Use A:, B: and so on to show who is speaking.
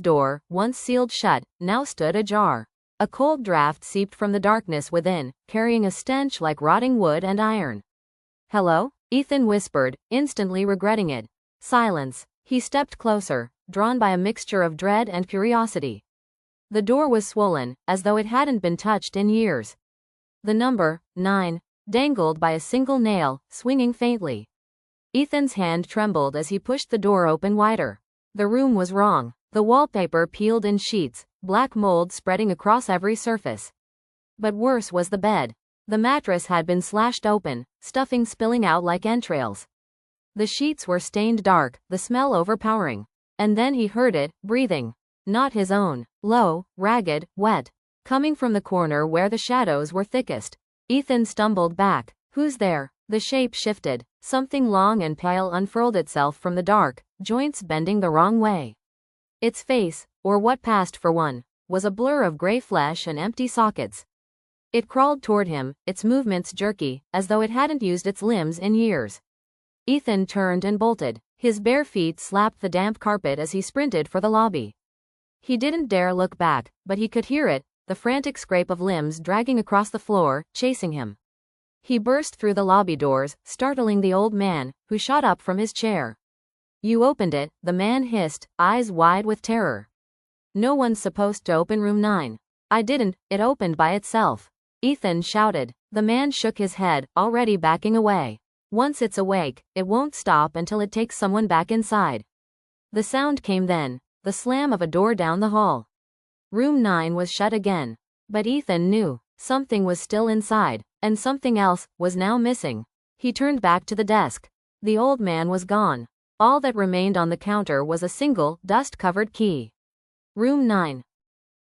A: 9's door, once sealed shut, now stood ajar. A cold draft seeped from the darkness within, carrying a stench like rotting wood and iron. "Hello?" Ethan whispered, instantly regretting it. Silence. He stepped closer, drawn by a mixture of dread and curiosity. The door was swollen, as though it hadn't been touched in years. The number, 9, dangled by a single nail, swinging faintly. Ethan's hand trembled as he pushed the door open wider. The room was wrong. The wallpaper peeled in sheets, black mold spreading across every surface. But worse was the bed. The mattress had been slashed open, stuffing spilling out like entrails. The sheets were stained dark, the smell overpowering. And then he heard it, breathing. Not his own. Low, ragged, wet. Coming from the corner where the shadows were thickest. Ethan stumbled back. "Who's there?" The shape shifted. Something long and pale unfurled itself from the dark, joints bending the wrong way. Its face, or what passed for one, was a blur of gray flesh and empty sockets. It crawled toward him, its movements jerky, as though it hadn't used its limbs in years. Ethan turned and bolted. His bare feet slapped the damp carpet as he sprinted for the lobby. He didn't dare look back, but he could hear it, the frantic scrape of limbs dragging across the floor, chasing him. He burst through the lobby doors, startling the old man, who shot up from his chair. "You opened it," the man hissed, eyes wide with terror. "No one's supposed to open room 9. "I didn't, it opened by itself," Ethan shouted. The man shook his head, already backing away. "Once it's awake, it won't stop until it takes someone back inside." The sound came then, the slam of a door down the hall. Room 9 was shut again. But Ethan knew, something was still inside, and something else was now missing. He turned back to the desk. The old man was gone. All that remained on the counter was a single, dust-covered key. Room 9.